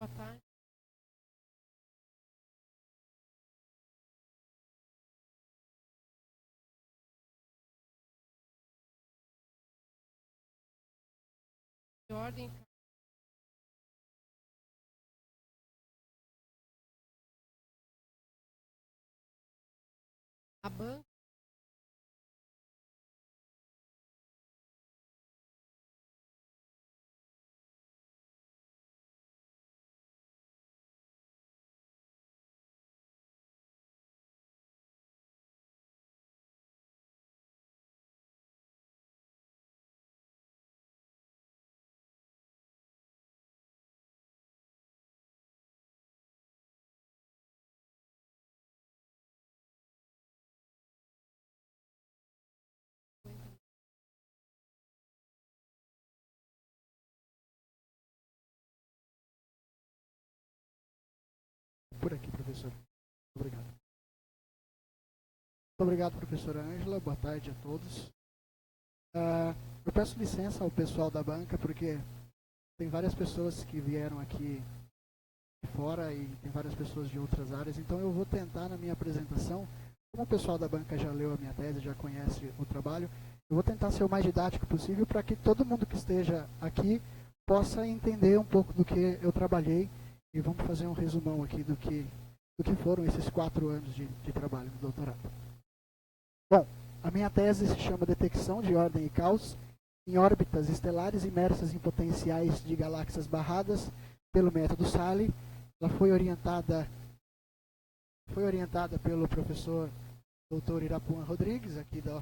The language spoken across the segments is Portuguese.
Boa tarde. De ordem. A banca. Por aqui, professor. Obrigado. Muito obrigado, professora Ângela. Boa tarde a todos. Eu peço licença ao pessoal da banca, porque tem várias pessoas que vieram aqui de fora e tem várias pessoas de outras áreas, então eu vou tentar na minha apresentação, como o pessoal da banca já leu a minha tese, já conhece o trabalho, eu vou tentar ser o mais didático possível para que todo mundo que esteja aqui possa entender um pouco do que eu trabalhei e vamos fazer um resumão aqui do que foram esses 4 anos de trabalho no doutorado. Bom, a minha tese se chama Detecção de Ordem e Caos em órbitas estelares imersas em potenciais de galáxias barradas pelo método SALI. Ela foi orientada pelo professor Dr. Irapuan Rodrigues, aqui da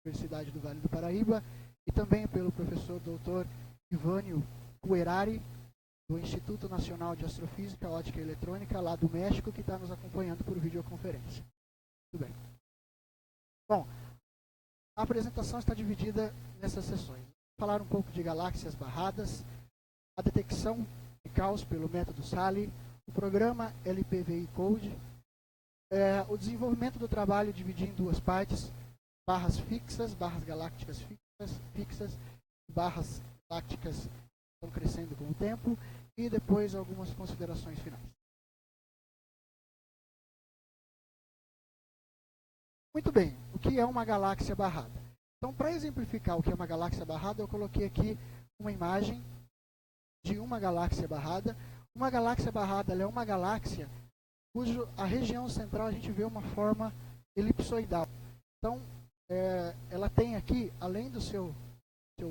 Universidade do Vale do Paraíba, e também pelo professor Dr. Ivânio Cuerari, do Instituto Nacional de Astrofísica, Ótica e Eletrônica, lá do México, que está nos acompanhando por videoconferência. Muito bem. Bom, a apresentação está dividida nessas sessões. Vou falar um pouco de galáxias barradas, a detecção de caos pelo método SALI, o programa LPVI Code, o desenvolvimento do trabalho dividido em 2 partes, barras fixas, barras galácticas fixas, barras galácticas estão crescendo com o tempo, e depois algumas considerações finais. Muito bem, o que é uma galáxia barrada? Então, para exemplificar o que é uma galáxia barrada, eu coloquei aqui uma imagem de uma galáxia barrada. Uma galáxia barrada ela é uma galáxia cuja a região central a gente vê uma forma elipsoidal. Então, ela tem aqui, além do seu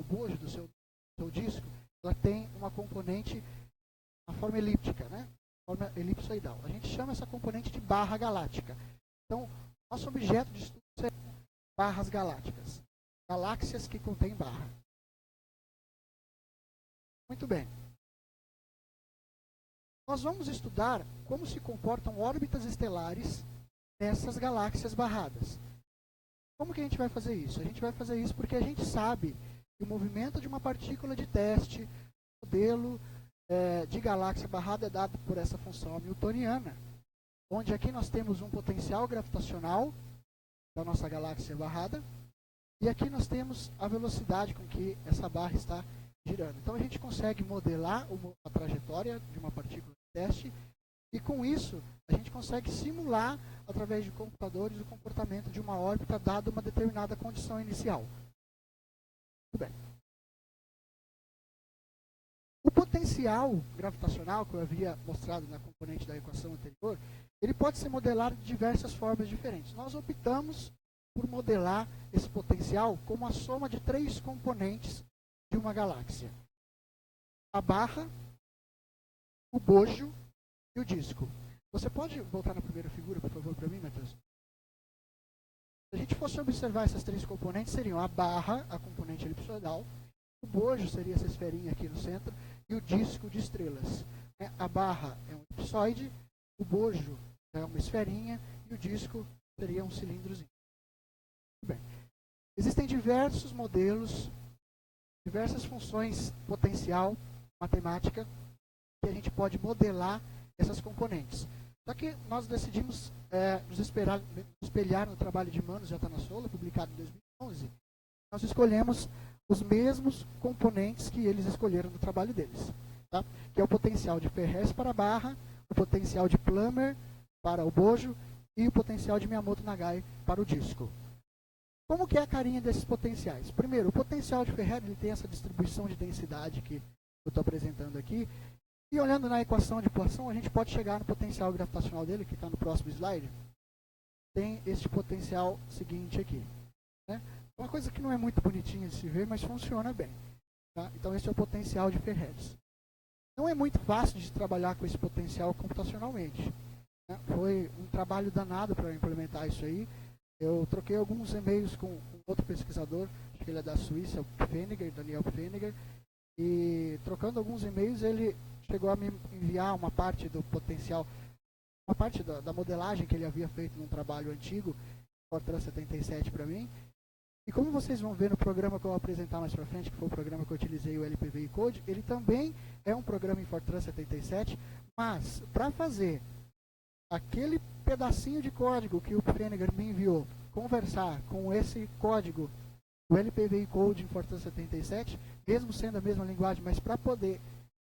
bojo, do seu disco, ela tem uma componente, uma forma elíptica, né? Forma elipsoidal. A gente chama essa componente de barra galáctica. Então, nosso objeto de estudo serão barras galácticas. Galáxias que contêm barra. Muito bem. Nós vamos estudar como se comportam órbitas estelares nessas galáxias barradas. Como que a gente vai fazer isso? A gente vai fazer isso porque a gente sabe que o movimento de uma partícula de teste, modelo de galáxia barrada é dado por essa função hamiltoniana, onde aqui nós temos um potencial gravitacional da nossa galáxia barrada, e aqui nós temos a velocidade com que essa barra está girando. Então a gente consegue modelar a trajetória de uma partícula de teste, e com isso a gente consegue simular, através de computadores, o comportamento de uma órbita dada uma determinada condição inicial. Muito bem. O potencial gravitacional, que eu havia mostrado na componente da equação anterior, ele pode ser modelado de diversas formas diferentes. Nós optamos por modelar esse potencial como a soma de 3 componentes de uma galáxia: a barra, o bojo e o disco. Você pode voltar na primeira figura, por favor, para mim, Matheus? Se a gente fosse observar essas 3 componentes, seriam a barra, a componente elipsoidal, o bojo seria essa esferinha aqui no centro, e o disco de estrelas. A barra é um elipsoide, o bojo é uma esferinha, e o disco seria um cilindrozinho. Bem, existem diversos modelos, diversas funções potencial, matemática, que a gente pode modelar essas componentes. Só que nós decidimos nos espelhar no trabalho de Manos e Atanassola, publicado em 2011. Nós escolhemos os mesmos componentes que eles escolheram no trabalho deles. tá? Que é o potencial de Ferrez para a barra, o potencial de Plummer para o bojo e o potencial de Miyamoto Nagai para o disco. Como que é a carinha desses potenciais? Primeiro, o potencial de Ferrez ele tem essa distribuição de densidade que eu estou apresentando aqui. E olhando na equação de Poisson, a gente pode chegar no potencial gravitacional dele, que está no próximo slide. Tem este potencial seguinte aqui. Né? Uma coisa que não é muito bonitinha de se ver, mas funciona bem. Tá? Então esse é o potencial de Ferrez. Não é muito fácil de trabalhar com esse potencial computacionalmente. Né? Foi um trabalho danado para implementar isso aí. Eu troquei alguns e-mails com outro pesquisador, acho que ele é da Suíça, o Pfenniger, Daniel Pfenniger, e trocando alguns e-mails ele chegou a me enviar uma parte do potencial, uma parte da modelagem que ele havia feito num trabalho antigo, Fortran 77 para mim. E como vocês vão ver no programa que eu vou apresentar mais para frente, que foi o programa que eu utilizei, o LPVI Code, ele também é um programa em Fortran 77, mas para fazer aquele pedacinho de código que o Pfenniger me enviou, conversar com esse código, o LPVI Code em Fortran 77, mesmo sendo a mesma linguagem, mas para poder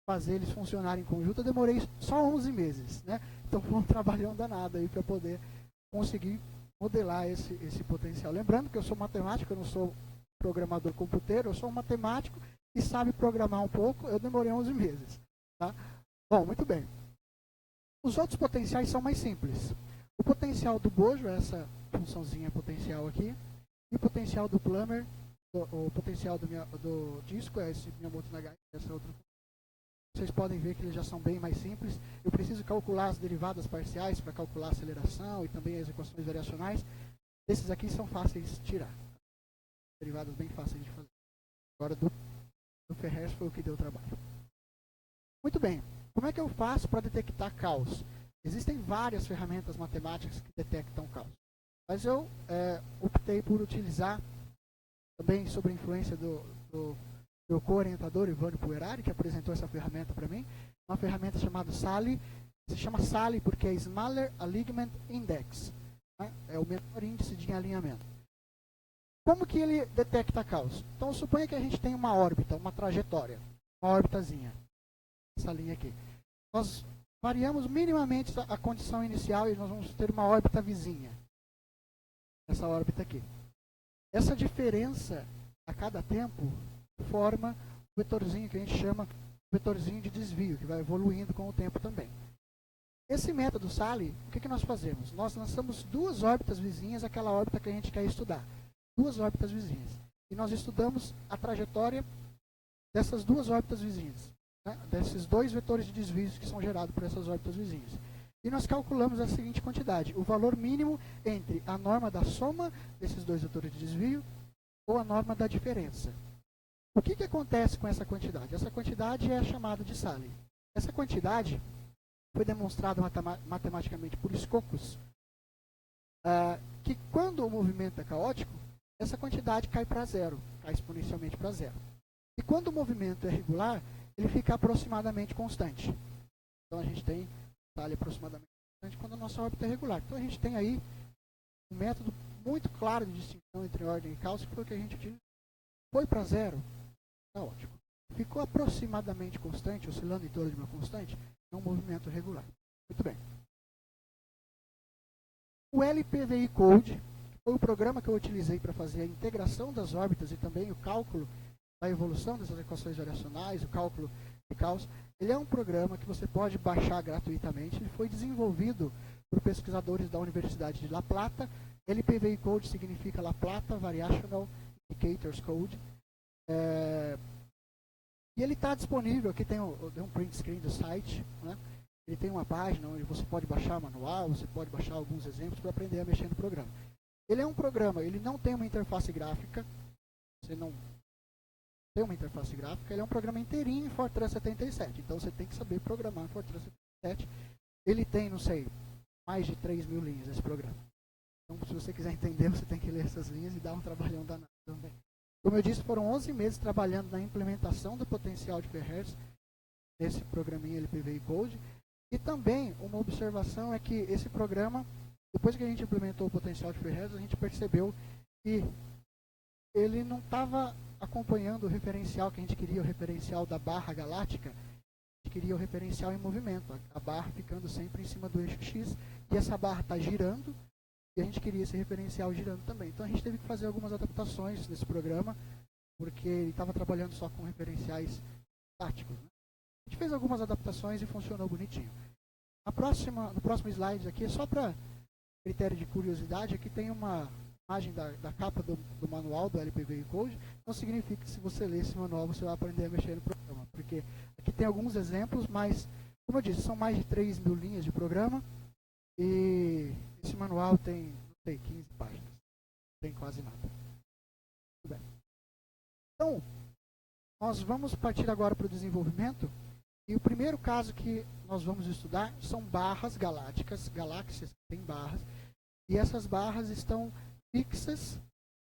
fazer eles funcionarem em conjunto, eu demorei só 11 meses, né? Então foi um trabalhão danado aí para poder conseguir modelar esse potencial. Lembrando que eu sou matemático, eu não sou programador computeiro, eu sou um matemático e sabe programar um pouco, eu demorei 11 meses. Tá? Bom, muito bem. Os outros potenciais são mais simples. O potencial do bojo é essa funçãozinha potencial aqui, e o potencial do Plummer, o potencial do disco é esse Miyamoto Nagai, essa outra função. Vocês podem ver que eles já são bem mais simples. Eu preciso calcular as derivadas parciais para calcular a aceleração e também as equações variacionais. Esses aqui são fáceis de tirar. Derivadas bem fáceis de fazer. Agora, do Ferrez foi o que deu trabalho. Muito bem. Como é que eu faço para detectar caos? Existem várias ferramentas matemáticas que detectam caos. Mas eu optei por utilizar, também sob a influência do meu co-orientador, Ivânio Puerari, que apresentou essa ferramenta para mim, uma ferramenta chamada SALI. Se chama SALI porque é Smaller Alignment Index. Né? É o menor índice de alinhamento. Como que ele detecta caos? Então, suponha que a gente tem uma órbita, uma trajetória, uma órbitazinha. Essa linha aqui. Nós variamos minimamente a condição inicial e nós vamos ter uma órbita vizinha. Essa órbita aqui. Essa diferença a cada tempo forma um vetorzinho que a gente chama vetorzinho de desvio, que vai evoluindo com o tempo também. Esse método SALI, o que nós fazemos? Nós lançamos duas órbitas vizinhas àquela órbita que a gente quer estudar. Duas órbitas vizinhas. E nós estudamos a trajetória dessas duas órbitas vizinhas. Né? Desses dois vetores de desvios que são gerados por essas órbitas vizinhas. E nós calculamos a seguinte quantidade. O valor mínimo entre a norma da soma desses dois vetores de desvio ou a norma da diferença. O que acontece com essa quantidade? Essa quantidade é chamada de SALI. Essa quantidade foi demonstrada matematicamente por Skocos, que quando o movimento é caótico, essa quantidade cai para zero, cai exponencialmente para zero. E quando o movimento é regular, ele fica aproximadamente constante. Então a gente tem SALI aproximadamente constante quando a nossa órbita é regular. Então a gente tem aí um método muito claro de distinção entre ordem e caos, que foi o que a gente utilizou. Foi para zero, caótico. Ficou aproximadamente constante, oscilando em torno de uma constante, é um movimento regular. Muito bem. O LPVI Code foi o programa que eu utilizei para fazer a integração das órbitas e também o cálculo da evolução dessas equações variacionais, o cálculo de caos. Ele é um programa que você pode baixar gratuitamente. Ele foi desenvolvido por pesquisadores da Universidade de La Plata. LPVI Code significa La Plata Variational Indicators Code. E ele está disponível, aqui tem um print screen do site, né? Ele tem uma página onde você pode baixar manual, você pode baixar alguns exemplos para aprender a mexer no programa. Ele é um programa, ele não tem uma interface gráfica, você não tem uma interface gráfica, ele é um programa inteirinho em Fortran 77, então você tem que saber programar Fortran 77. Ele tem, não sei, mais de 3.000 linhas esse programa. Então, se você quiser entender, você tem que ler essas linhas e dar um trabalhão danado também. Como eu disse, foram 11 meses trabalhando na implementação do potencial de Ferrez nesse programinha LPVI Code. E também uma observação é que esse programa, depois que a gente implementou o potencial de Ferrez, a gente percebeu que ele não estava acompanhando o referencial que a gente queria, o referencial da barra galáctica, gente queria o referencial em movimento, a barra ficando sempre em cima do eixo X, e essa barra está girando, e a gente queria esse referencial girando também. Então a gente teve que fazer algumas adaptações nesse programa, porque ele estava trabalhando só com referenciais táticos, né? A gente fez algumas adaptações e funcionou bonitinho. No próximo slide aqui, só para critério de curiosidade, aqui tem uma imagem da capa do manual do LPV Code. Não significa que se você ler esse manual você vai aprender a mexer no programa, porque aqui tem alguns exemplos, mas, como eu disse, são mais de 3.000 linhas de programa, e esse manual tem, não sei, 15 páginas. Não tem quase nada. Muito bem. Então, nós vamos partir agora para o desenvolvimento. E o primeiro caso que nós vamos estudar são barras galácticas, galáxias que têm barras, e essas barras estão fixas,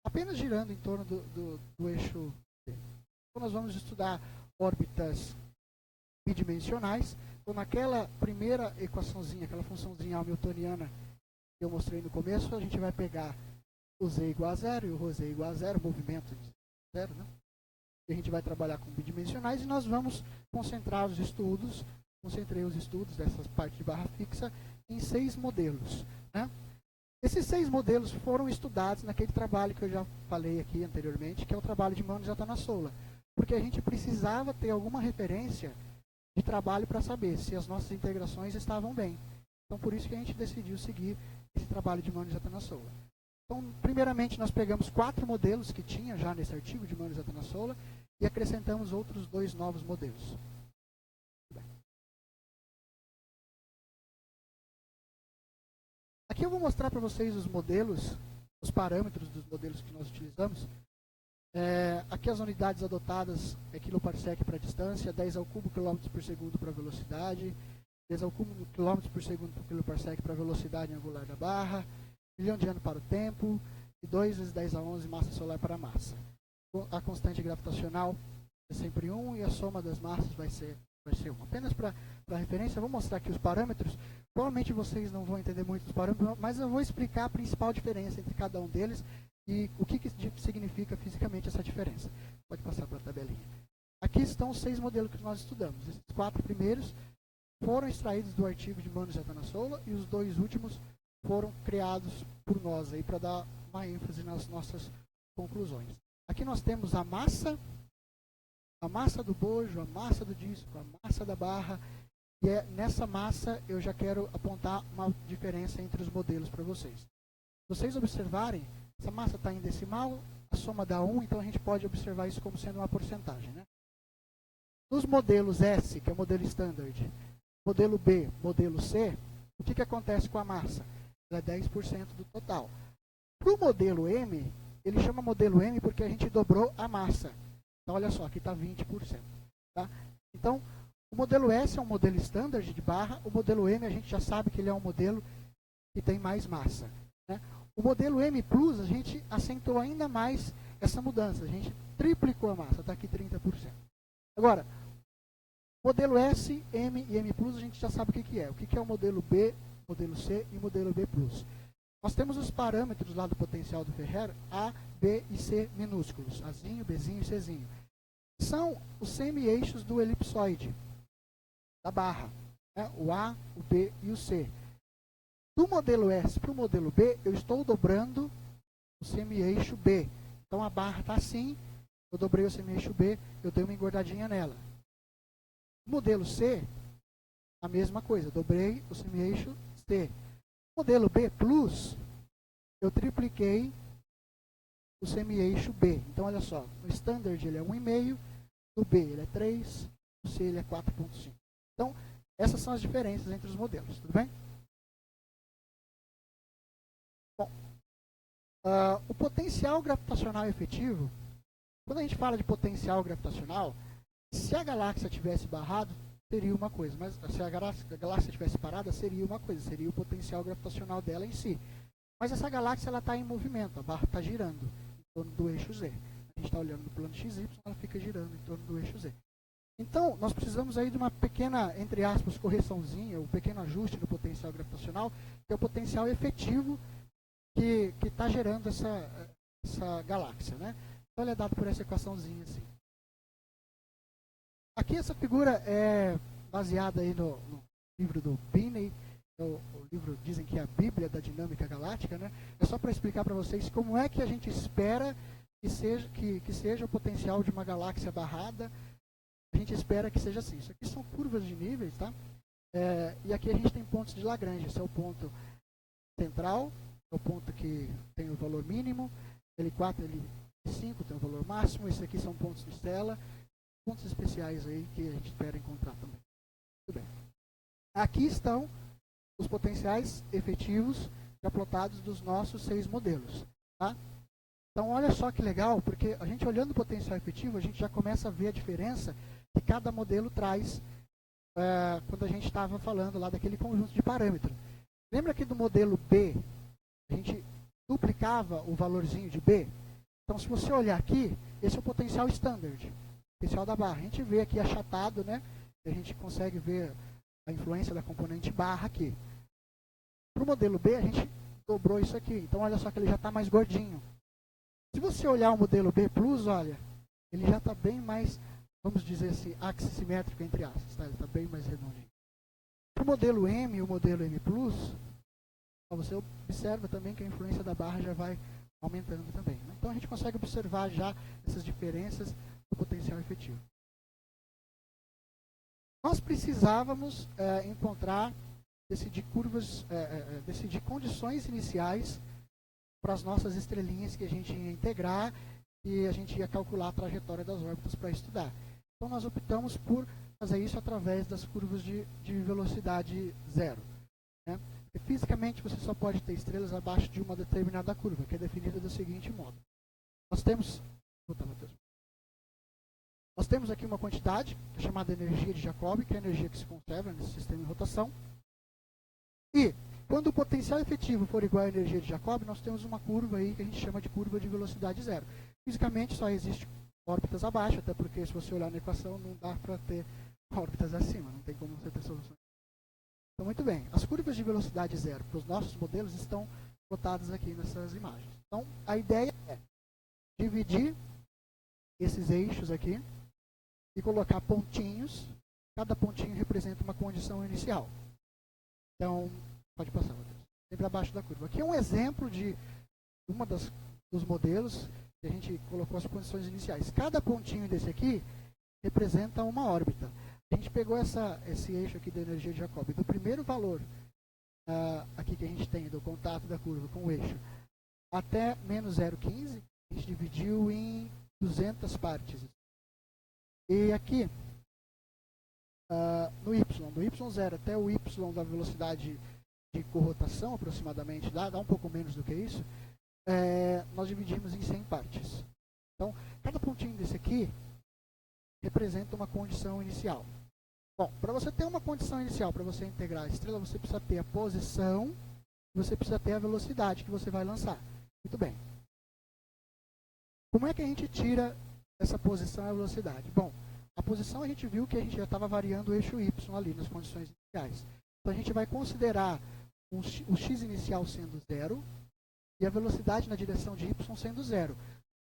apenas girando em torno do eixo C. Então nós vamos estudar órbitas bidimensionais. Então naquela primeira equaçãozinha, aquela funçãozinha hamiltoniana que eu mostrei no começo, a gente vai pegar o z igual a zero e o ρz igual a zero, movimento de zero, né? A gente vai trabalhar com bidimensionais e nós vamos concentrei os estudos dessas partes de barra fixa em 6 modelos, né? Esses 6 modelos foram estudados naquele trabalho que eu já falei aqui anteriormente, que é o trabalho de Mano de Atanassola, porque a gente precisava ter alguma referência de trabalho para saber se as nossas integrações estavam bem. Então, por isso que a gente decidiu seguir esse trabalho de Mano de Atanassola. Então, primeiramente, nós pegamos 4 modelos que tinha já nesse artigo de Mano de Atanassola e acrescentamos outros 2 novos modelos. Aqui eu vou mostrar para vocês os modelos, os parâmetros dos modelos que nós utilizamos. Aqui as unidades adotadas é quiloparsec para a distância, 10 ao cubo quilômetros por segundo para a velocidade, 10 ao cubo quilômetros por segundo por quiloparsec para a velocidade angular da barra, milhão de anos para o tempo, e 2 vezes 10 a 11 massa solar para a massa. A constante gravitacional é sempre 1 e a soma das massas vai ser 1. Apenas para referência, eu vou mostrar aqui os parâmetros. Provavelmente vocês não vão entender muito os parâmetros, mas eu vou explicar a principal diferença entre cada um deles e o que significa fisicamente essa diferença. Pode passar para a tabelinha. Aqui estão os 6 modelos que nós estudamos. Esses 4 primeiros foram extraídos do artigo de Mano de Atanassola e os 2 últimos foram criados por nós aí para dar uma ênfase nas nossas conclusões. Aqui nós temos a massa do bojo, a massa do disco, a massa da barra, e nessa massa eu já quero apontar uma diferença entre os modelos para vocês. Se vocês observarem, essa massa está em decimal, a soma dá 1, então a gente pode observar isso como sendo uma porcentagem, né? Nos modelos S, que é o modelo standard, modelo B, modelo C, o que acontece com a massa? Ela é 10% do total. Para o modelo M, ele chama modelo M porque a gente dobrou a massa. Então, olha só, aqui está 20%. Tá? Então, o modelo S é um modelo standard de barra, o modelo M a gente já sabe que ele é um modelo que tem mais massa, né? O modelo M Plus, a gente acentuou ainda mais essa mudança, a gente triplicou a massa, está aqui 30%. Agora, modelo S, M e M Plus, a gente já sabe o que é. O que é o modelo B, modelo C e modelo B Plus. Nós temos os parâmetros lá do potencial do Ferrer, A, B e C minúsculos, Azinho, Bzinho e Czinho. São os semi-eixos do elipsoide, da barra, né? O A, o B e o C. Do modelo S para o modelo B, eu estou dobrando o semi-eixo B. Então a barra está assim, eu dobrei o semi-eixo B, eu dei uma engordadinha nela. No modelo C, a mesma coisa, dobrei o semi-eixo C. No modelo B Plus, eu tripliquei o semi-eixo B. Então, olha só, no standard ele é 1,5, no B ele é 3, no C ele é 4,5. Então, essas são as diferenças entre os modelos, tudo bem? Bom, o potencial gravitacional efetivo, quando a gente fala de potencial gravitacional, se a galáxia tivesse barrado, seria uma coisa, mas se a galáxia tivesse parada, seria uma coisa, seria o potencial gravitacional dela em si. Mas essa galáxia está em movimento, a barra está girando em torno do eixo Z. A gente está olhando no plano XY, ela fica girando em torno do eixo Z. Então, nós precisamos aí de uma pequena, entre aspas, correçãozinha, um pequeno ajuste no potencial gravitacional, que é o potencial efetivo que está gerando essa galáxia, né? Então, ele é dado por essa equaçãozinha assim. Aqui essa figura é baseada aí no livro do Binney, o livro dizem que é a Bíblia da Dinâmica Galáctica, né? É só para explicar para vocês como é que a gente espera que seja o potencial de uma galáxia barrada. A gente espera que seja assim. Isso aqui são curvas de níveis, tá? E aqui a gente tem pontos de Lagrange. Esse é o ponto central, é o ponto que tem o valor mínimo. L4, L5 tem o valor máximo. Esses aqui são pontos de Stella, pontos especiais aí que a gente espera encontrar também. Muito bem. Aqui estão os potenciais efetivos já plotados dos nossos 6 modelos. Tá? Então, olha só que legal, porque a gente olhando o potencial efetivo, a gente já começa a ver a diferença que cada modelo traz quando a gente estava falando lá daquele conjunto de parâmetros. Lembra que do modelo B, a gente duplicava o valorzinho de B? Então, se você olhar aqui, esse é o potencial standard, potencial da barra. A gente vê aqui achatado, né? A gente consegue ver a influência da componente barra aqui. Para o modelo B, a gente dobrou isso aqui. Então, olha só que ele já está mais gordinho. Se você olhar o modelo B+, olha, ele já está bem mais, vamos dizer assim, axissimétrico, entre aspas. Tá? Ele está bem mais redondinho. Para o modelo M e o modelo M+, você observa também que a influência da barra já vai aumentando também. Né? Então, a gente consegue observar já essas diferenças do potencial efetivo. Nós precisávamos encontrar, decidir condições iniciais para as nossas estrelinhas que a gente ia integrar e a gente ia calcular a trajetória das órbitas para estudar. Então, nós optamos por fazer isso através das curvas de velocidade zero. Né? E, fisicamente, você só pode ter estrelas abaixo de uma determinada curva, que é definida do seguinte modo. Nós temos... Nós temos aqui uma quantidade, que é chamada energia de Jacobi, que é a energia que se conserva nesse sistema em rotação. E, quando o potencial efetivo for igual à energia de Jacobi, nós temos uma curva aí que a gente chama de curva de velocidade zero. Fisicamente, só existe órbitas abaixo, até porque se você olhar na equação, não dá para ter órbitas acima, não tem como você ter solução. Então, muito bem, as curvas de velocidade zero para os nossos modelos estão plotadas aqui nessas imagens. Então, a ideia é dividir esses eixos aqui e colocar pontinhos. Cada pontinho representa uma condição inicial. Então, pode passar, Matheus. Sempre abaixo da curva. Aqui é um exemplo de uma dos modelos que a gente colocou as condições iniciais. Cada pontinho desse aqui representa uma órbita. A gente pegou esse eixo aqui da energia de Jacobi. Do primeiro valor aqui que a gente tem do contato da curva com o eixo até menos 0,15, a gente dividiu em 200 partes. E aqui, no Y, do Y0 até o Y da velocidade de corrotação, aproximadamente, dá um pouco menos do que isso, nós dividimos em 100 partes. Então, cada pontinho desse aqui representa uma condição inicial. Bom, para você ter uma condição inicial, para você integrar a estrela, você precisa ter a posição, você precisa ter a velocidade que você vai lançar. Muito bem. Como é que a gente tira essa posição e a velocidade? Bom, a posição a gente viu que a gente já estava variando o eixo Y ali nas condições iniciais. Então a gente vai considerar o x inicial sendo zero e a velocidade na direção de Y sendo zero.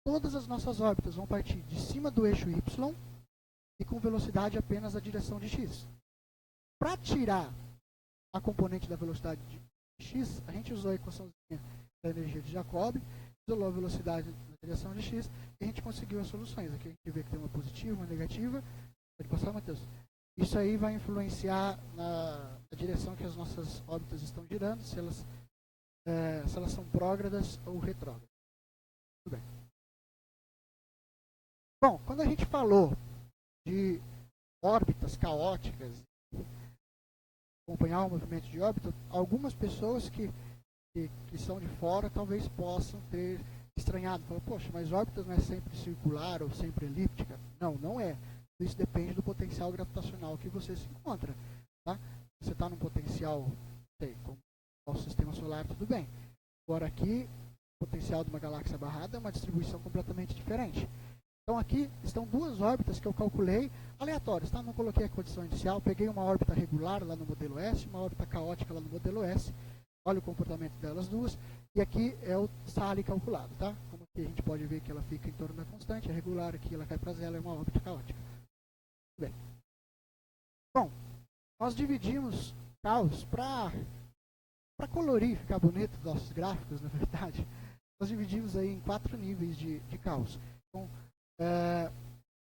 Todas as nossas órbitas vão partir de cima do eixo Y e com velocidade apenas a direção de x. Para tirar a componente da velocidade de x, a gente usou a equação da energia de Jacobi, isolou a velocidade na direção de x e a gente conseguiu as soluções. Aqui a gente vê que tem uma positiva, uma negativa. Pode passar, Matheus? Isso aí vai influenciar na direção que as nossas órbitas estão girando, se elas são prógradas ou retrógradas. Muito bem. Bom, quando a gente falou de órbitas caóticas, acompanhar o movimento de órbita, algumas pessoas que são de fora talvez possam ter estranhado. Falam, poxa, mas órbitas não é sempre circular ou sempre elíptica? Não, não é. Isso depende do potencial gravitacional que você se encontra. Tá? Você está num potencial, como o nosso sistema solar, tudo bem. Agora aqui, o potencial de uma galáxia barrada é uma distribuição completamente diferente. Então aqui estão duas órbitas que eu calculei aleatórias, tá? Não coloquei a condição inicial, peguei uma órbita regular lá no modelo S, uma órbita caótica lá no modelo S. Olha o comportamento delas duas. E aqui é o SALI calculado, tá? Como aqui a gente pode ver que ela fica em torno da constante, é regular, aqui ela cai para zero, é uma órbita caótica. Bem. Bom, nós dividimos caos para colorir, ficar bonito nossos gráficos, na verdade. Nós dividimos aí em 4 níveis de caos. Então,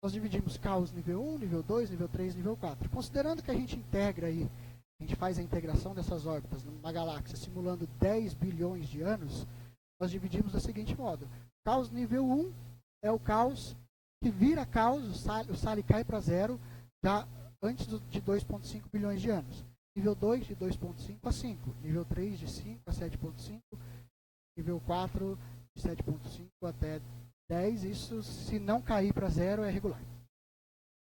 nós dividimos caos nível 1, nível 2, nível 3, nível 4. Considerando que a gente integra aí, a gente faz a integração dessas órbitas numa galáxia simulando 10 bilhões de anos, nós dividimos da seguinte modo. Caos nível 1 é o caos que vira caos, o Sally cai para zero já antes de 2,5 bilhões de anos. Nível 2 de 2,5 a 5. Nível 3 de 5 a 7,5. Nível 4 de 7,5 até 10. Isso, se não cair para zero, é regular.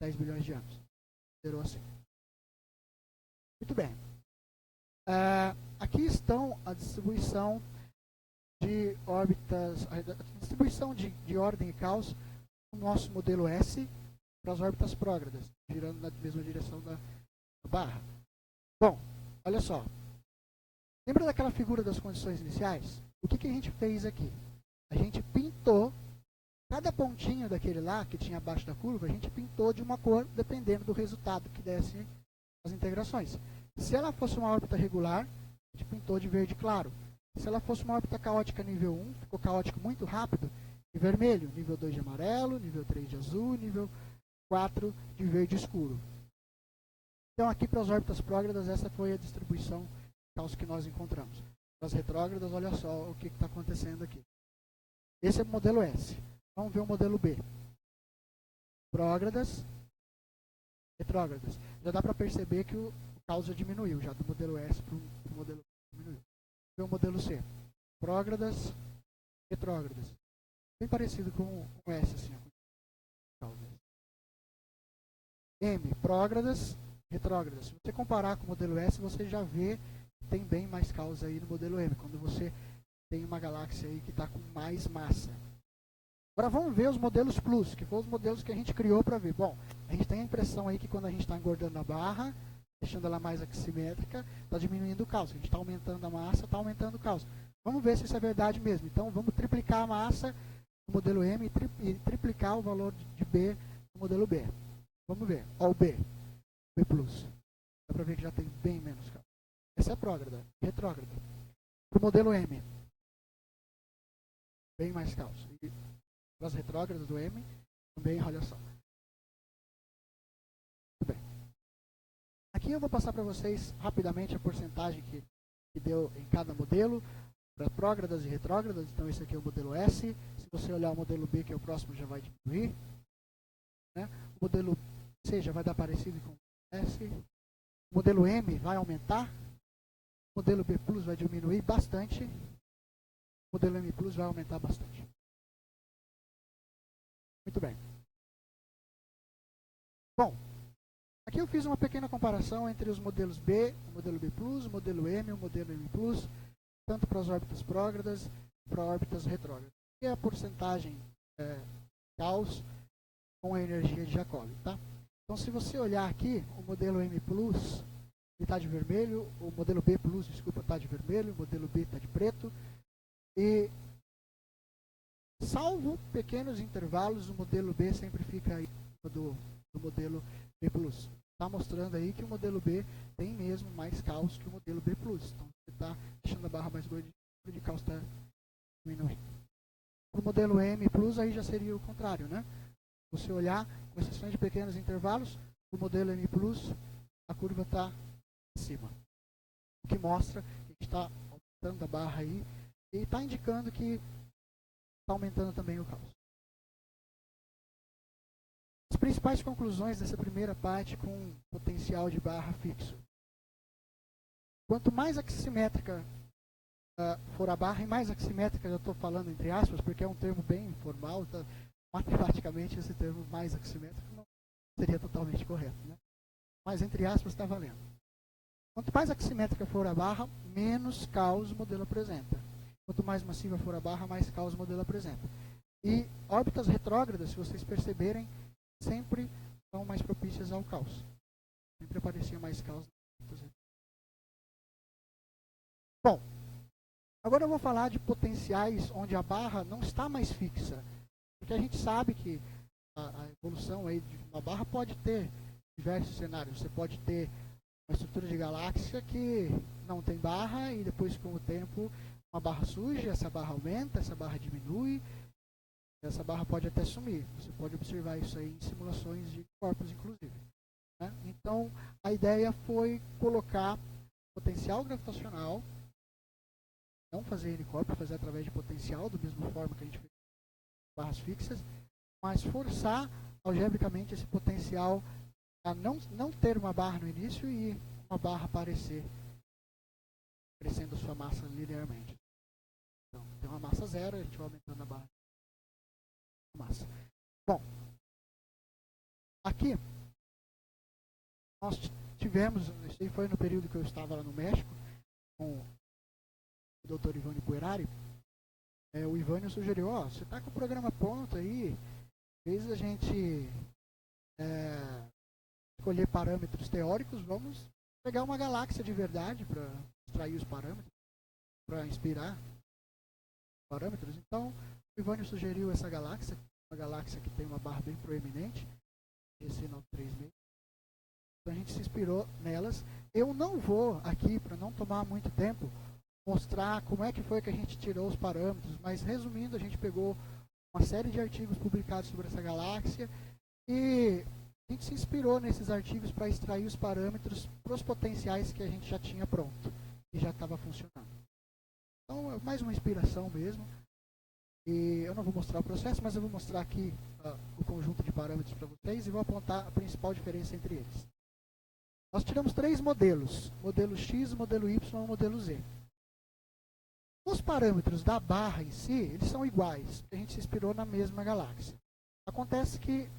10 bilhões de anos. Zerou assim. Muito bem. Aqui estão a distribuição de órbitas, a distribuição de ordem e caos no nosso modelo S para as órbitas prógradas, girando na mesma direção da barra. Bom, olha só. Lembra daquela figura das condições iniciais? O que a gente fez aqui? A gente pintou cada pontinho daquele lá, que tinha abaixo da curva, a gente pintou de uma cor, dependendo do resultado que desse as integrações. Se ela fosse uma órbita regular, a gente pintou de verde claro. Se ela fosse uma órbita caótica nível 1, ficou caótico muito rápido, de vermelho. Nível 2 de amarelo, nível 3 de azul, nível 4 de verde escuro. Então, aqui para as órbitas prógradas, essa foi a distribuição de caos que nós encontramos. Para as retrógradas, olha só o que está acontecendo aqui. Esse é o modelo S. Vamos ver o modelo B. Prógradas, retrógradas. Já dá para perceber que o caos já diminuiu, já do modelo S para o modelo B diminuiu. Vamos ver o modelo C. Prógradas, retrógradas. Bem parecido com o S, assim. M, prógradas, retrógradas. Se você comparar com o modelo S, você já vê que tem bem mais caos aí no modelo M, quando você tem uma galáxia aí que está com mais massa. Agora vamos ver os modelos Plus, que foram os modelos que a gente criou para ver. Bom, a gente tem a impressão aí que quando a gente está engordando a barra, deixando ela mais aximétrica, está diminuindo o caos. A gente está aumentando a massa, está aumentando o caos. Vamos ver se isso é verdade mesmo. Então vamos triplicar a massa no modelo M e triplicar o valor de B no modelo B. Vamos ver. Olha o B. B+. Dá para ver que já tem bem menos caos. Essa é a prógrada, retrógrada. Para o modelo M, bem mais caos. E para as retrógradas do M, também, olha só. Muito bem. Aqui eu vou passar para vocês rapidamente a porcentagem que deu em cada modelo, para prógradas e retrógradas. Então esse aqui é o modelo S. Se você olhar o modelo B, que é o próximo, já vai diminuir. Né? O modelo C já vai dar parecido com o S. O modelo M vai aumentar. O modelo B+ vai diminuir bastante. O modelo M+ vai aumentar bastante. Muito bem. Bom, aqui eu fiz uma pequena comparação entre os modelos B, o modelo B+, o modelo M e o modelo M+, tanto para as órbitas prógradas e para órbitas retrógradas. E a porcentagem caos com a energia de Jacobi, tá? Então, se você olhar aqui, o modelo M+, ele está de vermelho, o modelo B+, desculpa, está de vermelho, o modelo B está de preto, e salvo pequenos intervalos, o modelo B sempre fica aí do modelo B+. Está mostrando aí que o modelo B tem mesmo mais caos que o modelo B+. Então, você está deixando a barra mais gordinha, o de caos está diminuindo. O modelo M+, aí já seria o contrário, né? Se você olhar, com exceções de pequenos intervalos, o modelo M+, a curva está acima. O que mostra que a gente está aumentando a barra aí e está indicando que está aumentando também o caos. As principais conclusões dessa primeira parte com potencial de barra fixo. Quanto mais aximétrica for a barra, e mais aximétrica eu estou falando entre aspas, porque é um termo bem informal, tá? Matematicamente esse termo mais aximétrico não seria totalmente correto, né? Mas entre aspas está valendo. Quanto mais aximétrica for a barra, menos caos o modelo apresenta. Quanto mais massiva for a barra, mais caos o modelo apresenta. E órbitas retrógradas, se vocês perceberem, sempre são mais propícias ao caos. Sempre aparecia mais caos. Bom, agora eu vou falar de potenciais onde a barra não está mais fixa. Porque a gente sabe que a evolução aí de uma barra pode ter diversos cenários. Você pode ter uma estrutura de galáxia que não tem barra e depois com o tempo uma barra surge, essa barra aumenta, essa barra diminui, essa barra pode até sumir. Você pode observar isso aí em simulações de corpos, inclusive. Né? Então, a ideia foi colocar potencial gravitacional, não fazer N-corpo, fazer através de potencial, da mesma forma que a gente fez com barras fixas, mas forçar algebricamente esse potencial a não ter uma barra no início e uma barra aparecer, crescendo sua massa linearmente. Então, tem uma massa zero, a gente vai aumentando a barra de massa. Bom, aqui nós tivemos, isso aí foi no período que eu estava lá no México, com o Dr. Ivânio Puerari. O Ivânio sugeriu, você está com o programa pronto aí, às vezes a gente escolher parâmetros teóricos, vamos pegar uma galáxia de verdade para extrair os parâmetros, para inspirar parâmetros. Então, o Ivânio sugeriu essa galáxia, uma galáxia que tem uma barra bem proeminente, esse 936. Então a gente se inspirou nelas. Eu não vou aqui, para não tomar muito tempo, mostrar como é que foi que a gente tirou os parâmetros, mas resumindo, a gente pegou uma série de artigos publicados sobre essa galáxia e a gente se inspirou nesses artigos para extrair os parâmetros para os potenciais que a gente já tinha pronto e já estava funcionando. Então, é mais uma inspiração mesmo. E eu não vou mostrar o processo, mas eu vou mostrar aqui o conjunto de parâmetros para vocês e vou apontar a principal diferença entre eles. Nós tiramos 3 modelos, modelo X, modelo Y e modelo Z. Os parâmetros da barra em si, eles são iguais, a gente se inspirou na mesma galáxia. Acontece que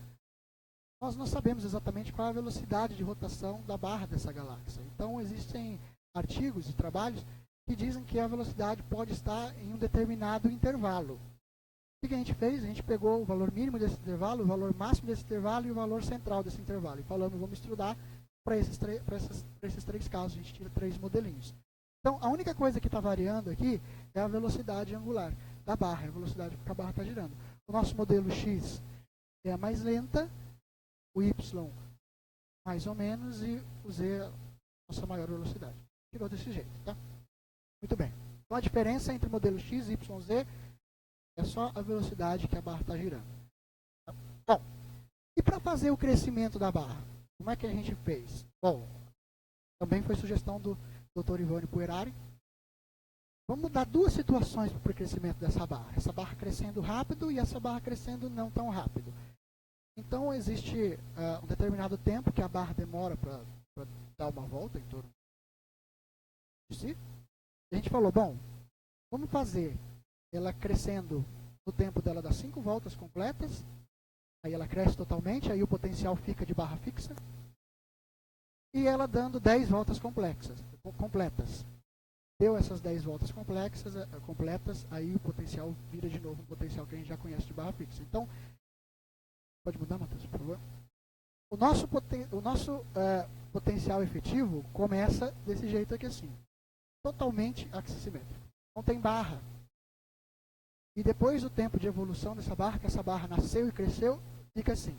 nós não sabemos exatamente qual é a velocidade de rotação da barra dessa galáxia. Então, existem artigos e trabalhos que dizem que a velocidade pode estar em um determinado intervalo. O que a gente fez? A gente pegou o valor mínimo desse intervalo, o valor máximo desse intervalo e o valor central desse intervalo. E falamos, vamos estudar para esses 3 casos. A gente tira 3 modelinhos. Então, a única coisa que está variando aqui é a velocidade angular da barra, a velocidade que a barra está girando. O nosso modelo X é a mais lenta, o Y mais ou menos e o Z é a nossa maior velocidade. Tirou desse jeito, tá? Muito bem. Então, a diferença entre o modelo X, Y e Z é só a velocidade que a barra está girando. Tá? Bom, e para fazer o crescimento da barra, como é que a gente fez? Bom, também foi sugestão do Dr. Ivânio Puerari. Vamos dar 2 situações para o crescimento dessa barra. Essa barra crescendo rápido e essa barra crescendo não tão rápido. Então, existe um determinado tempo que a barra demora para dar uma volta em torno de si. A gente falou, bom, vamos fazer ela crescendo no tempo dela dar 5 voltas completas. Aí ela cresce totalmente, aí o potencial fica de barra fixa. E ela dando 10 voltas completas. Deu essas 10 voltas completas, aí o potencial vira de novo um potencial que a gente já conhece de barra fixa. Então, pode mudar, Matheus, por favor? O nosso potencial efetivo começa desse jeito aqui assim. Totalmente axissimétrico. Não tem barra. E depois do tempo de evolução dessa barra, que essa barra nasceu e cresceu, fica assim.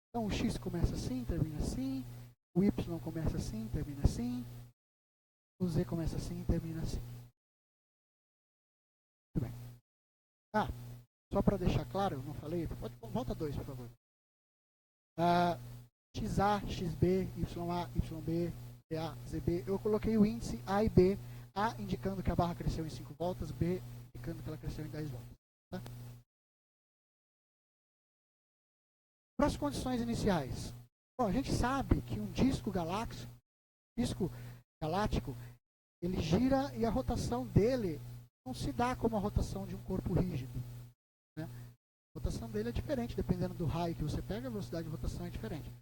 Então o X começa assim, termina assim. O Y começa assim, termina assim. O Z começa assim, termina assim. Muito bem. Só para deixar claro, eu não falei, volta 2, por favor. XA, XB, YA, YB, ZA, ZB. Eu coloquei o índice A e B. A indicando que a barra cresceu em 5 voltas, B indicando que ela cresceu em 10 voltas. Tá? Para as condições iniciais. Bom, a gente sabe que um disco galáctico, ele gira e a rotação dele não se dá como a rotação de um corpo rígido. Né? A rotação dele é diferente, dependendo do raio que você pega, a velocidade de rotação é diferente.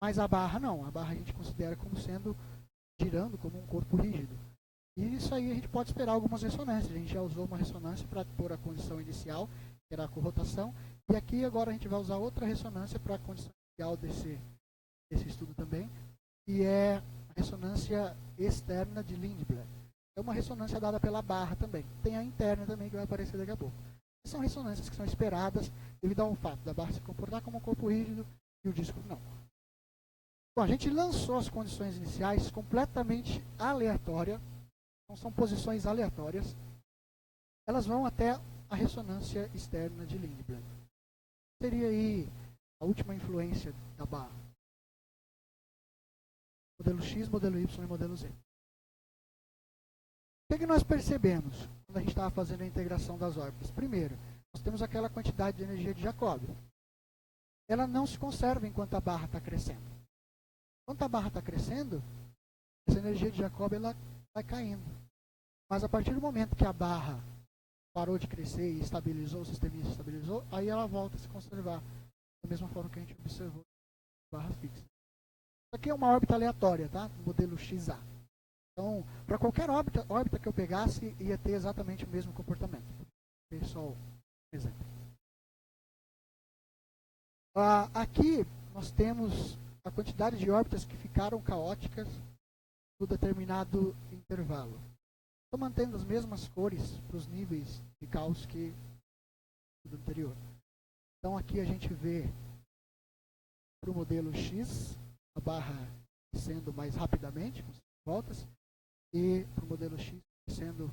Mas a barra não, a barra a gente considera como sendo, girando como um corpo rígido. E isso aí a gente pode esperar algumas ressonâncias. A gente já usou uma ressonância para pôr a condição inicial, que era a corrotação, e aqui agora a gente vai usar outra ressonância para a condição inicial desse estudo também, que é a ressonância externa de Lindblad. É uma ressonância dada pela barra também. Tem a interna também que vai aparecer daqui a pouco. São ressonâncias que são esperadas devido ao fato da barra se comportar como um corpo rígido e o disco não. Bom, a gente lançou as condições iniciais completamente aleatórias, então são posições aleatórias. Elas vão até a ressonância externa de Lindblad. Seria aí a última influência da barra. Modelo X, modelo Y e modelo Z. O que nós percebemos quando a gente estava fazendo a integração das órbitas? Primeiro, nós temos aquela quantidade de energia de Jacobi. Ela não se conserva enquanto a barra está crescendo. Enquanto a barra está crescendo, essa energia de Jacobi ela vai caindo. Mas a partir do momento que a barra parou de crescer e estabilizou, o sisteminha se estabilizou, aí ela volta a se conservar. Da mesma forma que a gente observou na barra fixa. Isso aqui é uma órbita aleatória, tá? Modelo XA. Então, para qualquer órbita que eu pegasse, ia ter exatamente o mesmo comportamento. Só um exemplo. Aqui nós temos a quantidade de órbitas que ficaram caóticas no determinado intervalo. Estou mantendo as mesmas cores para os níveis de caos que do anterior. Então aqui a gente vê para o modelo X, a barra descendo mais rapidamente, com 5 voltas, e para o modelo X descendo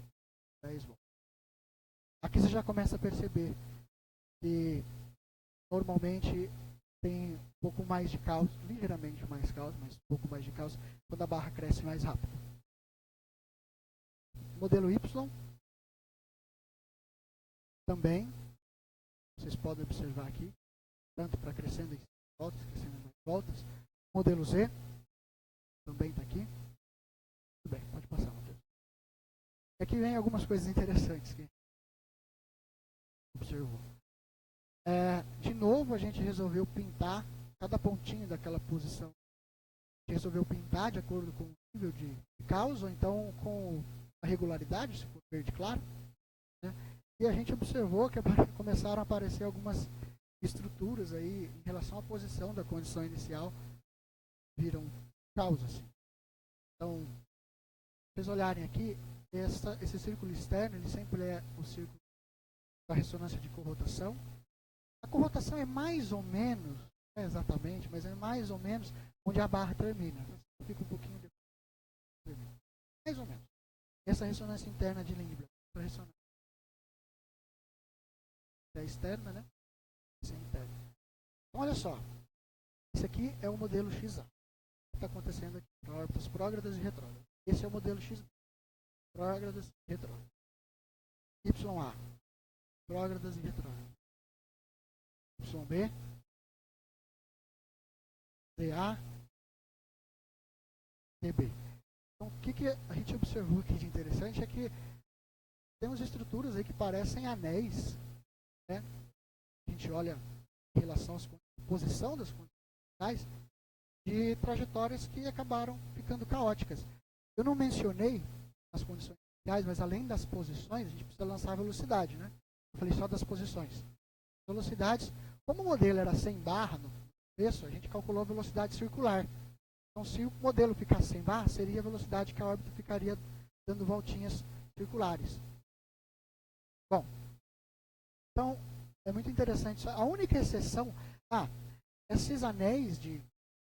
10 voltas. Aqui você já começa a perceber que normalmente tem um pouco mais de caos, ligeiramente mais caos, mas um pouco mais de caos, quando a barra cresce mais rápido. Modelo Y também, vocês podem observar aqui, tanto para crescendo em voltas, crescendo em mais voltas. Modelo Z também está aqui. Tudo bem, pode passar, Matheus. Aqui vem algumas coisas interessantes que observou. De novo, a gente resolveu pintar cada pontinho daquela posição. A gente resolveu pintar de acordo com o nível de caos, ou então com a regularidade, se for verde claro. Né? E a gente observou que começaram a aparecer algumas estruturas aí em relação à posição da condição inicial, viram caos assim. Então, se vocês olharem aqui, esse círculo externo, ele sempre é o círculo da ressonância de corrotação. A corrotação é mais ou menos, não é exatamente, mas é mais ou menos onde a barra termina. Então, fica um pouquinho depois. Mais ou menos. Essa ressonância interna de Lindblad. Essa ressonância é externa, né? Essa é interna. Então, olha só. Esse aqui é o modelo XA. O que está acontecendo aqui? Órbitas prógradas e retrógradas. Esse é o modelo XB. Prógradas e retrógradas. YA. Prógradas e retrógradas. YB. ZA. TB. Então, o que a gente observou aqui de interessante é que temos estruturas aí que parecem anéis, né? A gente olha em relação à posição das condições de trajetórias que acabaram ficando caóticas. Eu não mencionei as condições iniciais, mas além das posições, a gente precisa lançar a velocidade, né? Eu falei só das posições. Velocidades, como o modelo era sem barra no começo, a gente calculou a velocidade circular. Então, se o modelo ficasse sem barra, seria a velocidade que a órbita ficaria dando voltinhas circulares. Bom, então, é muito interessante. A única exceção, esses anéis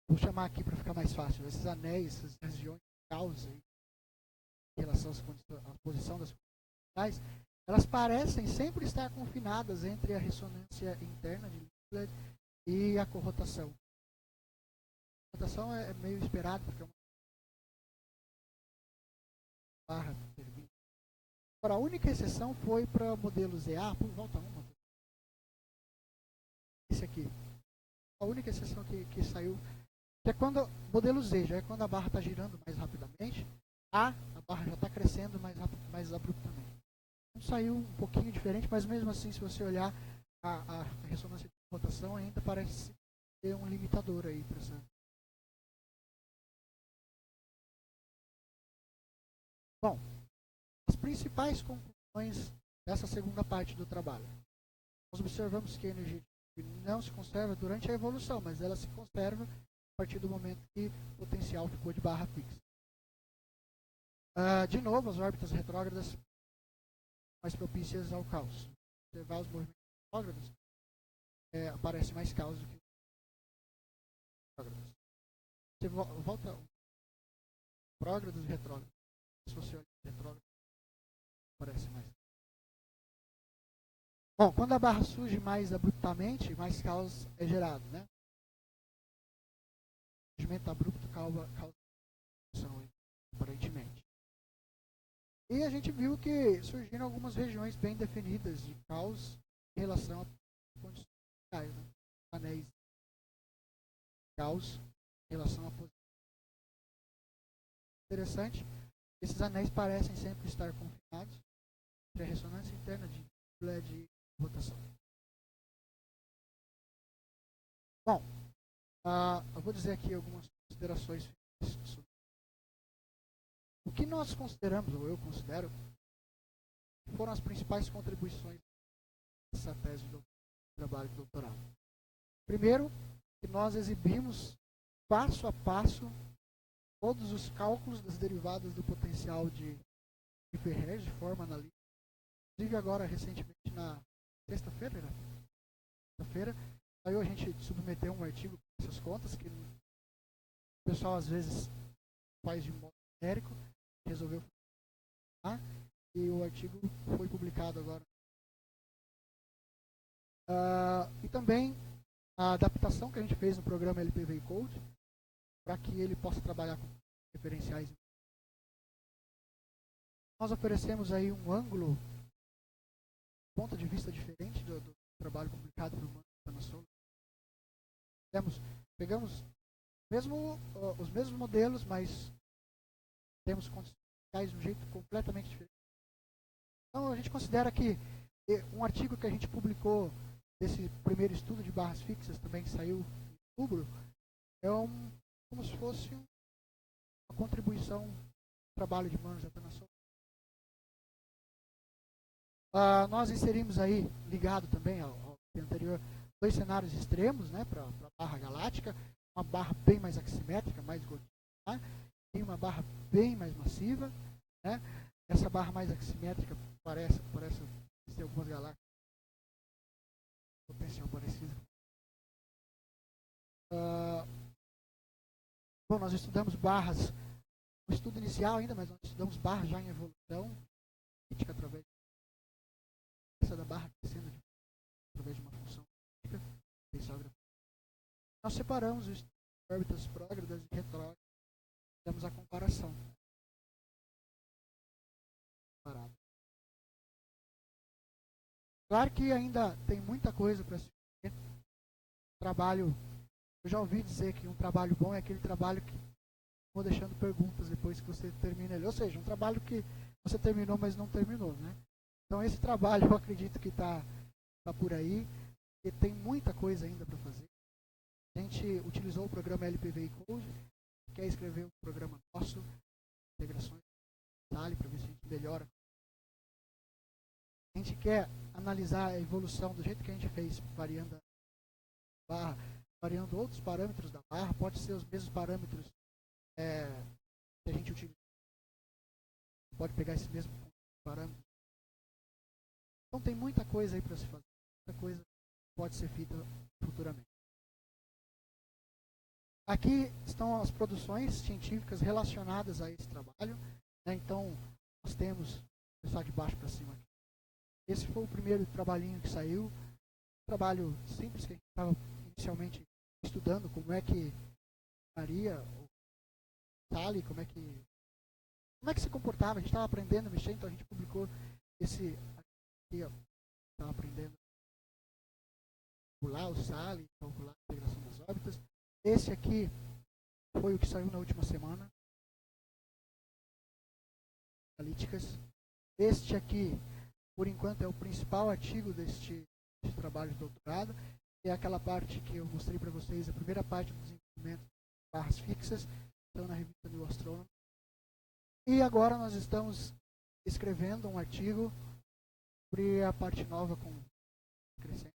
vou chamar aqui para ficar mais fácil, esses anéis, essas regiões de caos aí, em relação à posição das condições, elas parecem sempre estar confinadas entre a ressonância interna de Lindblad e a corrotação. A corrotação é meio esperado, porque é uma barra termina. Agora, a única exceção foi para o modelo ZA, volta uma. Esse aqui. A única exceção que saiu, que é quando o modelo Z, já é quando a barra está girando mais rapidamente, a barra já está crescendo mais abruptamente. Então, saiu um pouquinho diferente, mas mesmo assim, se você olhar a ressonância de rotação, ainda parece ter um limitador aí para essa. Bom, as principais conclusões dessa segunda parte do trabalho. Nós observamos que a energia não se conserva durante a evolução, mas ela se conserva a partir do momento que o potencial ficou de barra fixa. De novo, as órbitas retrógradas mais propícias ao caos. Observar os movimentos retrógrados, aparece mais caos do que retrógrados. Você volta prógrados e retrógrados. Se você olhar retrógrado, parece mais. Bom, quando a barra surge mais abruptamente, mais caos é gerado, né? O surgimento abrupto causa aparentemente. E a gente viu que surgiram algumas regiões bem definidas de caos em relação a condições locais, né? Anéis de caos em relação a posição. Interessante, esses anéis parecem sempre estar confinados entre a ressonância interna de rotação. Bom, eu vou dizer aqui algumas considerações sobre o que nós consideramos, ou eu considero, foram as principais contribuições dessa tese do trabalho de doutorado. Primeiro, que nós exibimos passo a passo todos os cálculos das derivadas do potencial de Ferrer de forma analítica. Inclusive agora, recentemente, na sexta-feira, aí a gente submeteu um artigo com essas contas, que o pessoal às vezes faz de modo genérico, resolveu e o artigo foi publicado agora. E também a adaptação que a gente fez no programa LPV Code, para que ele possa trabalhar com referenciais. Nós oferecemos aí um ângulo, ponto de vista diferente do trabalho publicado por Mano. Pegamos os mesmos modelos, mas temos condições de um jeito completamente diferente. Então a gente considera que um artigo que a gente publicou desse primeiro estudo de barras fixas, também que saiu em outubro, é como se fosse uma contribuição ao trabalho de Mano Zatanasola. Nós inserimos aí, ligado também ao anterior, dois cenários extremos, né, para a barra galáctica, uma barra bem mais aximétrica, mais gordinha, né, e uma barra bem mais massiva, né. Essa barra mais aximétrica parece ter algumas galáxias potencial parecido. Bom, nós estudamos barras, no estudo inicial ainda, mas nós estudamos barras já em evolução, através da barra crescendo através de uma função potencial. Nós separamos os órbitas prógradas e retrógradas, fizemos a comparação. Claro que ainda tem muita coisa para se fazer. Trabalho, eu já ouvi dizer que um trabalho bom é aquele trabalho que vou deixando perguntas depois que você termina ele. Ou seja, um trabalho que você terminou, mas não terminou, né? Então esse trabalho eu acredito que está por aí, e tem muita coisa ainda para fazer. A gente utilizou o programa LPV Code, quer escrever um programa nosso, integrações para ver se a gente melhora. A gente quer analisar a evolução do jeito que a gente fez, variando a barra, variando outros parâmetros da barra, pode ser os mesmos parâmetros que a gente utiliza. Pode pegar esse mesmo parâmetro. Então tem muita coisa aí para se fazer, muita coisa pode ser feita futuramente. Aqui estão as produções científicas relacionadas a esse trabalho, né? Então nós temos, vou começar de baixo para cima aqui. Esse foi o primeiro trabalhinho que saiu, um trabalho simples que a gente estava inicialmente estudando, como é que Maria, ou Sally, como é que se comportava. A gente estava aprendendo a mexer, então a gente publicou esse aqui, estava aprendendo a calcular o Sally, calcular a integração das órbitas. Esse aqui foi o que saiu na última semana. Analíticas. Este aqui, por enquanto, é o principal artigo deste trabalho de doutorado. É aquela parte que eu mostrei para vocês, a primeira parte do desenvolvimento de barras fixas, então na revista New Astronomy. E agora nós estamos escrevendo um artigo sobre a parte nova com crescente.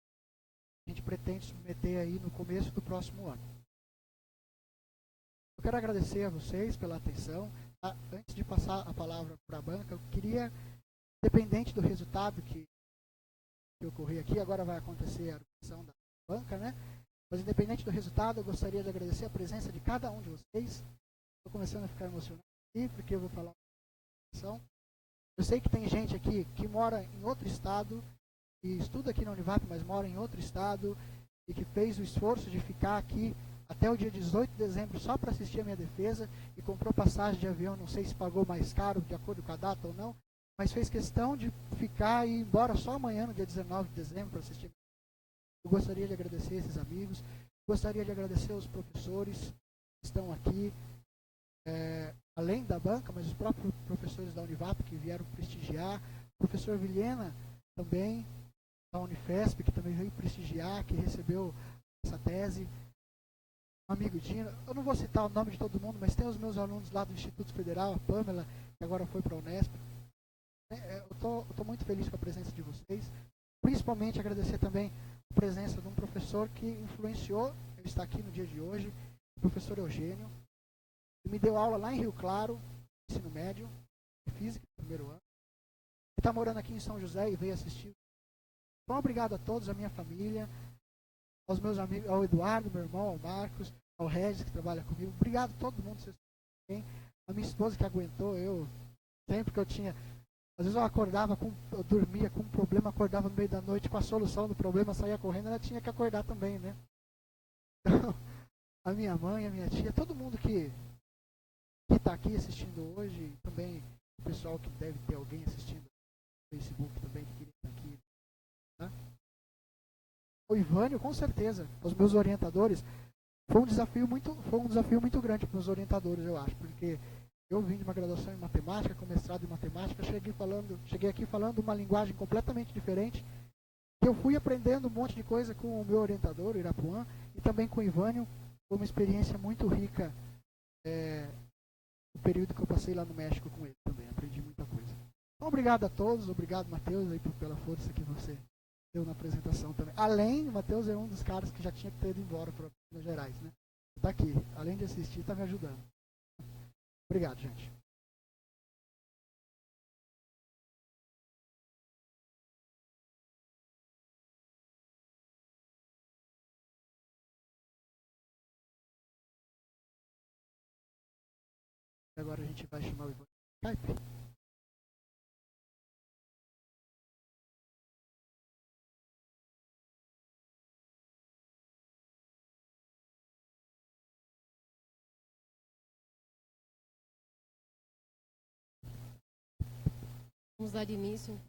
A gente pretende submeter aí no começo do próximo ano. Eu quero agradecer a vocês pela atenção. Antes de passar a palavra para a banca, eu queria, dependente do resultado que ocorrer aqui, agora vai acontecer a argumentação da banca, né? Mas independente do resultado, eu gostaria de agradecer a presença de cada um de vocês. Estou começando a ficar emocionado aqui, porque eu vou falar uma questão. Eu sei que tem gente aqui que mora em outro estado, e estuda aqui na Univap, mas mora em outro estado, e que fez o esforço de ficar aqui até o dia 18 de dezembro só para assistir a minha defesa, e comprou passagem de avião, não sei se pagou mais caro, de acordo com a data ou não, mas fez questão de ficar e ir embora só amanhã, no dia 19 de dezembro, para assistir. Eu gostaria de agradecer esses amigos, gostaria de agradecer os professores que estão aqui, além da banca, mas os próprios professores da Univap que vieram prestigiar, o professor Vilhena também, da Unifesp, que também veio prestigiar, que recebeu essa tese, um amigo Dino, eu não vou citar o nome de todo mundo, mas tem os meus alunos lá do Instituto Federal, a Pamela, que agora foi para a Unesp. Eu estou muito feliz com a presença de vocês, principalmente agradecer também a presença de um professor que influenciou, ele está aqui no dia de hoje, o professor Eugênio, que me deu aula lá em Rio Claro, ensino médio, de física, primeiro ano. Ele está morando aqui em São José e veio assistir. Então, obrigado a todos, a minha família, aos meus amigos, ao Eduardo, meu irmão, ao Marcos, ao Regis, que trabalha comigo. Obrigado a todo mundo, vocês bem. A minha esposa que aguentou, eu, sempre que eu tinha... Às vezes eu dormia com um problema, acordava no meio da noite com a solução do problema, saía correndo, ela tinha que acordar também, né? Então, a minha mãe, a minha tia, todo mundo que está aqui assistindo hoje, também o pessoal que deve ter alguém assistindo no Facebook também que queria estar aqui. Tá? O Ivânio, com certeza, os meus orientadores, foi um desafio muito grande para os orientadores, eu acho, porque eu vim de uma graduação em matemática, com mestrado em matemática, cheguei aqui falando uma linguagem completamente diferente, que eu fui aprendendo um monte de coisa com o meu orientador, o Irapuã, e também com o Ivânio. Foi uma experiência muito rica, o período que eu passei lá no México com ele também, aprendi muita coisa. Então, obrigado a todos, obrigado, Matheus, aí, pela força que você deu na apresentação também. Além, o Matheus é um dos caras que já tinha que ter ido embora para Minas Gerais, né? Está aqui, além de assistir, está me ajudando. Obrigado, gente. Agora a gente vai chamar o Ivan Skype. Vamos dar início